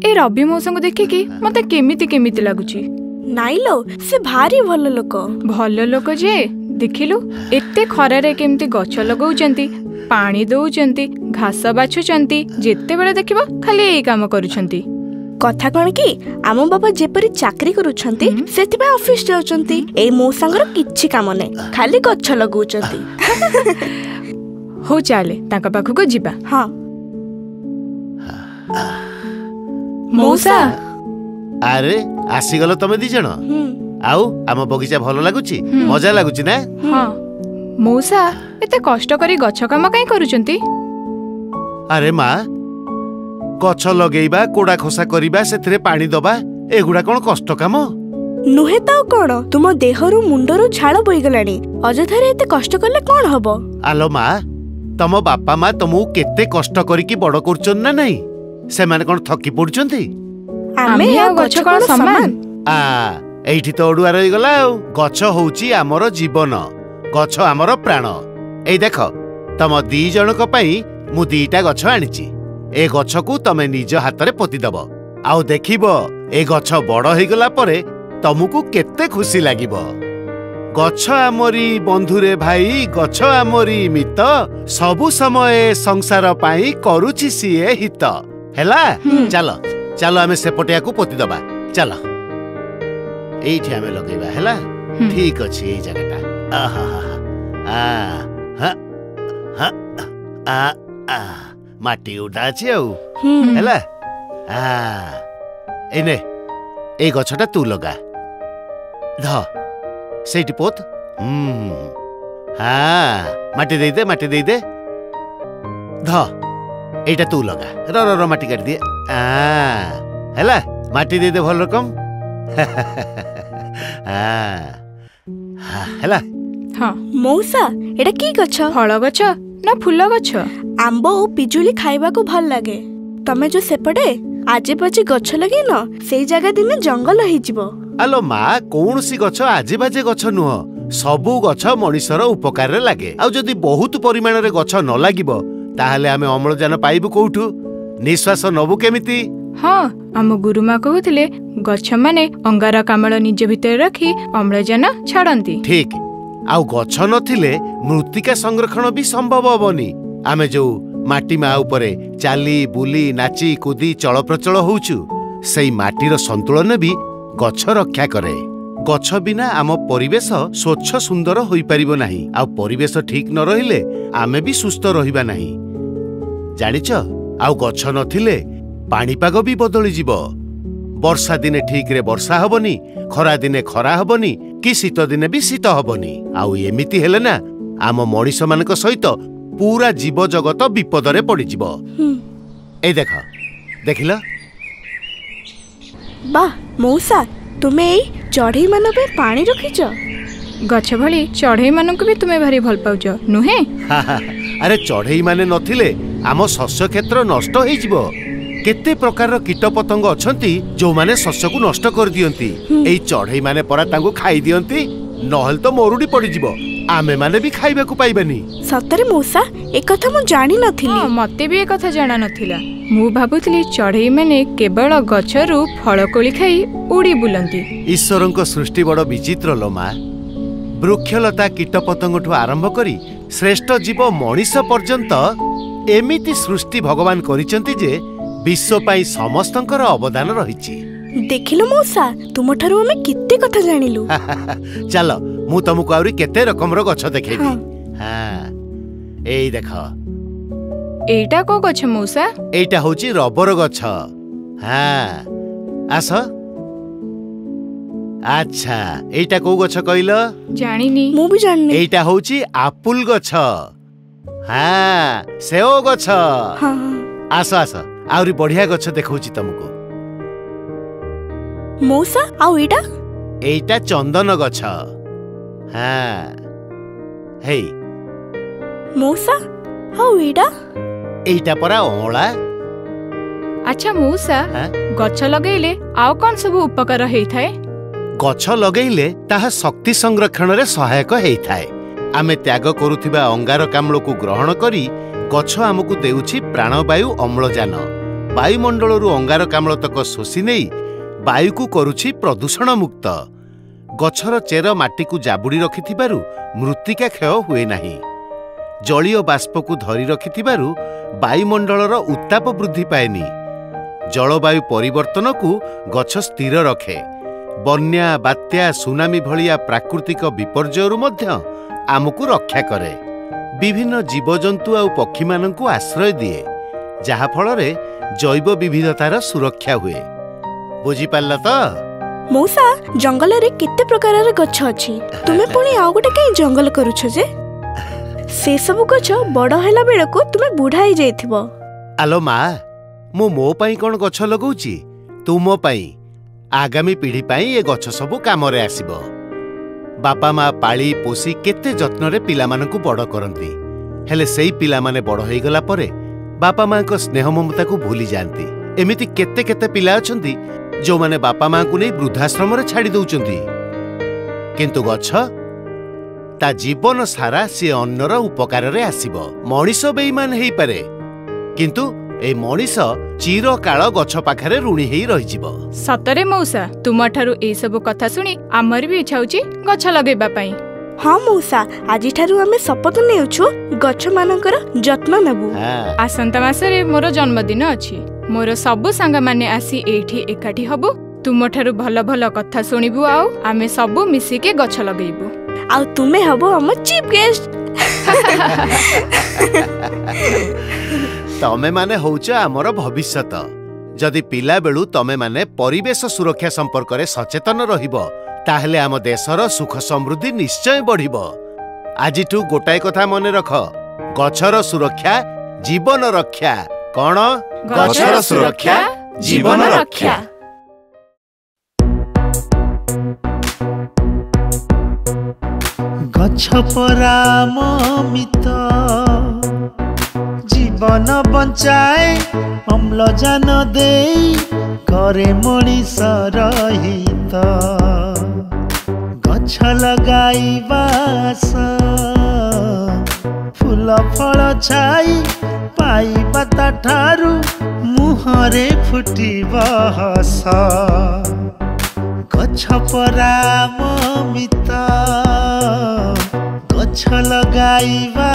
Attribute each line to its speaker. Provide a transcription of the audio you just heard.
Speaker 1: ए रवि मौसा को देखिकी मते केमिति केमिति लागुची।
Speaker 2: नाई लो से भारी भल लोक
Speaker 1: जे देखिलु एते खरारे केमिति गछ लगाउचंती, पानी दउचंती, घास बाछुचंती, जेते बेले देखिबो खाली एई काम करूचंती।
Speaker 2: कथा कौन कि आम बाबा जेपरी चाकरी करूछंती सेतिबा ऑफिस जाउचंती। ए मौसांगर किछि काम नै, खाली गछ लगाउचंती।
Speaker 1: हो चाले ताका पाखु को जिबा।
Speaker 2: हां
Speaker 1: मौसा
Speaker 3: अरे आसीगल तमे दी जण। आउ आम बगीचा भलो लागुची, मजा लागुची ना?
Speaker 1: हां मौसा एते कष्ट करी गछ काम काई करूचंती?
Speaker 3: अरे माँ गछ लगेइबा, कोड़ा खोसा करिबा, सेथरे पानी दबा, एगुडा कोन कष्ट काम
Speaker 2: नुहे त कोन? तुम देहरु मुंडरु झाळ बोइगलानी, अजथारे एते कष्ट करले कोन हबो?
Speaker 3: आलो माँ तम बापा माँ तुमु केते कष्ट करिकी बड़ करचन ना नहीं? से माने कोन थकी पडचंती?
Speaker 2: आमे या गछ कोन समान?
Speaker 3: एठी तो ओडुआ रही गला। गछ होउची हमर जीवन, गछ हमर प्राण। एई देखो तम दी जनक पई मु दीटा गछ आनिची। ए गछ को तमे निज हाथ रे पोती दब, आउ देखिबो ए गछ बड़ होई गला परे तमको केते खुशी लागिबो। गछ आमरी बंधुरे भाई, गछ आमरी मित, सबु समय संसार पाई करूची सिए हित। हैला चलो चलो आमे सेपटिया को पोती दबा। चलो एठी आमे लगेबा। हैला ठीक अछि ए जगहटा। आहा आ हा हा माटी उठा अछि आउ हैला। एने ए गछटा तू लगा ध सेठी पोत। माटी दे दे, माटी दे दे। ध एटा तू लगा। र र माटी काट दे। हैला माटी दे दे भल रकम। हैला
Speaker 1: हां
Speaker 2: मौसा एटा की गछ?
Speaker 1: फल गछ ना फूल गछ?
Speaker 2: आंबो ओ पिजुली खाइबा को भल लागे। तमे जो सेपटे आजे बाजे गछ लगे न, सेई जगह दिने जंगल होई जिवो।
Speaker 3: आलो माँ कौन सी गछ आजे बाजे गछ नुह, सबु गछ मनिषर उपकार रे लागे। आ जदि बहुत परिमाण रे गछ न लागिबो ताहले आमे अम्लजान पाइबु कोउठु, निश्वास नबु केमिति?
Speaker 1: हां आम गुरुमा कहूतिले गछ माने अंगारकाम्ल निज भितर रखी अम्लजान छाड़ंती।
Speaker 3: ठीक। आउ गछ नथिले मृत्तिका संरक्षण भी संभव होबनी। आमे जो माटी मा उपरे चाली बुली नाची कुदी चल प्रचल होउछु, सेई माटीर संतुलन भी गछ रक्षा करे। गछ बिना आम परिवेश स्वच्छ सुंदर होई परिबो नाही। आ परिवेश ठीक न रहिले आमे भी सुस्थ रहिबा नाही। जानिच आउ गछ नथिले पाणीपाग भी बदली जिवो। वर्षा दिने ठीक रे वर्षा हबनी, खरा दिने खरा हबनी, कि शीत दिने भी शीत हबनी। आउ एमिति हेले ना आम मनीष मानक सहित पूरा जीव जगत विपद रे पड़ी जिवो। ए देख देखिला
Speaker 2: बा मौसा तुमे एई चढ़ई मान पे पानी रखिच।
Speaker 1: गछ भली चढ़ई मानक भी तुमे भारी भल पाउछ नुहे?
Speaker 3: अरे चढ़ई माने नथिले आम शस्य क्षेत्र नष्ट होई जिवो। केते प्रकार कीट पतंग अछंती जो माने शस्य को नष्ट कर दियंती। एई चढ़ई माने परा तांगु खाई दियंती, नहल तो मरुडी पड़ी जिवो। आमे माने भी खाइबा को पाइबानी। सतरे
Speaker 2: मौसा एक कथा मु जानि नथिली।
Speaker 1: मते भी एक कथा जाना नथिला। मु भाबुतली चढ़ई माने केवल गछरु फल कोली खाई उड़ी बुलंती।
Speaker 3: ईश्वरंक सृष्टि बड़ विचित्र लोमा। वृक्षलता कीट पतंगठु आरंभ करी श्रेष्ठ जीव मनीष पर्यंत एमिति सृष्टि भगवान करिसंती जे विश्व पाई समस्तंकर अवदान रहिछि।
Speaker 2: देखिलो मौसा तुमठारु हमें कित्ते कथा जानिलु।
Speaker 3: चलो मु तुमको आउरी केते रकम रो गछ देखेबी। हां एई देखो
Speaker 1: एटा को गछ मौसा?
Speaker 3: एटा होची रबर गछ। हां आस। अच्छा एटा को गछ कइलो?
Speaker 1: जानिनी।
Speaker 2: मु भी जाननी।
Speaker 3: एटा होची आपुल गछ। हां सेओ गछ।
Speaker 2: हां
Speaker 3: आस आस आउरी बढ़िया गछ देखौची तुमको।
Speaker 2: मौसा आउ एटा?
Speaker 3: एटा चंदन गछ। हां हे
Speaker 2: मौसा आउ एटा?
Speaker 3: एटा परा ओला।
Speaker 1: अच्छा मौसा गछ लगेले आउ कोन सब उपकार हेई थाए?
Speaker 3: गछ लगेले ताहा शक्ति संरक्षण रे सहायक हेई थाए। आमे त्याग करूथिबा अंगारकाम्ल को ग्रहण करी गछ हमकु देउछि प्राणवायु अम्लजान। ବାୟୁମଣ୍ଡଳରୁ ଅଙ୍ଗାରକାମ୍ଳ ତକ ଶୋଷି ନେଇ ବାୟୁକୁ କରୁଛି ପ୍ରଦୂଷଣ ମୁକ୍ତ। ଗଛର ଚେର ମାଟିକୁ ଜାବୁଡ଼ି ରଖିଥିବାରୁ ମୃତ୍ତିକା କ୍ଷୟ ହୁଏ ନାହିଁ। ଜଳୀୟ ବାଷ୍ପକୁ ଧରି ରଖିଥିବାରୁ ବାୟୁମଣ୍ଡଳର ଉତ୍ତାପ ବୃଦ୍ଧି ପାଏନି। ଜଳବାୟୁ ପରିବର୍ତ୍ତନକୁ ଗଛ ସ୍ଥିର ରଖେ। ବନ୍ୟା, ବାତ୍ୟା, ସୁନାମି ଭଳିଆ ପ୍ରାକୃତିକ ବିପର୍ଯ୍ୟୟରୁ ମଧ୍ୟ ଆମକୁ ରକ୍ଷା କରେ। ବିଭିନ୍ନ ଜୀବଜନ୍ତୁ ଆଉ ପକ୍ଷୀମାନଙ୍କୁ ଆଶ୍ରୟ ଦିଏ, ଯାହାଫଳରେ ଜୈବ ବିବିଧତାର ସୁରକ୍ଷା ହୁଏ। ବୁଝିପାରିଲ ତ?
Speaker 2: ମଉସା, ଜଙ୍ଗଲରେ କେତେ ପ୍ରକାରର ଗଛ ଅଛି, ତୁମେ ପୁଣି ଆଉ ଗୋଟେ କାଇଁ ଜଙ୍ଗଲ କରୁଛ ଯେ? ସେ ସବୁ ଗଛ ବଡ଼ ହେଲା ବେଳକୁ ତୁମେ ବୁଢା ହେଇଯାଇଥିବ।
Speaker 3: ଆଲୋ ମା, ମୁଁ ମୋ ପାଇଁ କ'ଣ ଗଛ ଲଗାଉଛି? ତୁମ ପାଇଁ, ଆଗାମୀ ପିଢ଼ି ପାଇଁ ଏ ଗଛ ସବୁ କାମରେ ଆସିବ। ବାପା ମା ପାଳି ପୋଷି କେତେ ଯତ୍ନରେ ପିଲାମାନଙ୍କୁ ବଡ଼ କରନ୍ତି, ହେଲେ ସେଇ ପିଲାମାନେ ବଡ଼ ହେଇଗଲା ପରେ ବାପା ମାଙ୍କ ସ୍ନେହ ମମତାକୁ ଭୁଲି ଯାଆନ୍ତି। ଏମିତି କେତେ କେତେ ପିଲା ଅଛନ୍ତି ଯେଉଁମାନେ ବାପା ମାଙ୍କୁ ନେଇ ବୃଦ୍ଧାଶ୍ରମରେ ଛାଡ଼ି ଦଉଛନ୍ତି। କିନ୍ତୁ ଗଛ ତା ଜୀବନ ସାରା ସିଏ ଅନ୍ୟର ଉପକାରରେ ଆସିବ। ମଣିଷ ବେଇମାନ ହେଇପାରେ, କିନ୍ତୁ এই ମଣିଷ ଚିରକାଳ ଗଛ ପାଖରେ ଋଣୀ ହେଇ ରହିଯିବ।
Speaker 1: ସତରେ ମଉସା, ତୁମଠାରୁ ଏଇ ସବୁ କଥା ଶୁଣି ଆମର ବି ଇଚ୍ଛା ହଉଛି ଗଛ ଲଗେଇବା ପାଇଁ।
Speaker 2: ହଁ ମଉସା, ଆଜିଠାରୁ ଆମେ ଶପଥ ନେଉଛୁ ଗଛମାନଙ୍କର ଯତ୍ନ ନେବୁ।
Speaker 1: ଆସନ୍ତା ମାସରେ ମୋର ଜନ୍ମଦିନ ଅଛି। ମୋର ସବୁ ସାଙ୍ଗମାନେ ଆସି ଏଇଠି ଏକାଠି ହବୁ, ତୁମଠାରୁ ଭଲ ଭଲ କଥା ଶୁଣିବୁ, ଆଉ ଆମେ ସବୁ ମିଶିକି ଗଛ ଲଗେଇବୁ।
Speaker 2: ଆଉ ତୁମେ ହବ ଆମ ଚିଫ୍ ଗେଷ୍ଟ।
Speaker 3: ତମେ ମାନେ ହଉଛ ଆମର ଭବିଷ୍ୟତ। ଯଦି ପିଲା ବେଳୁ ତମେ ମାନେ ପରିବେଶ ସୁରକ୍ଷା ସମ୍ପର୍କରେ ସଚେତନ ରହିବ, ତାହେଲେ ଆମ ଦେଶର ସୁଖ ସମୃଦ୍ଧି ନିଶ୍ଚୟ ବଢିବ। ଆଜିଠୁ ଗୋଟାଏ କଥା ମନେ ରଖ, ଗଛର ସୁରକ୍ଷା ଜୀବନ ରକ୍ଷା। କ'ଣ?
Speaker 1: ଗଛର ସୁରକ୍ଷା ଜୀବନ ରକ୍ଷା।
Speaker 4: ଗଛ ପରାମ ମିତ, ଜୀବନ ବଞ୍ଚାଏ, ଅମ୍ଳଜାନ ଦେଇ କରେ ମଣିଷର ହିତ। ଗଛ ଲଗାଇବା ଫୁଲ ଫଳ ଛାଇ ପାଇବା, ତାଠାରୁ ମୁହଁରେ ଫୁଟିବ ହସ। ଗଛ ପରାମ ମିତ, ଗଛ ଲଗାଇବା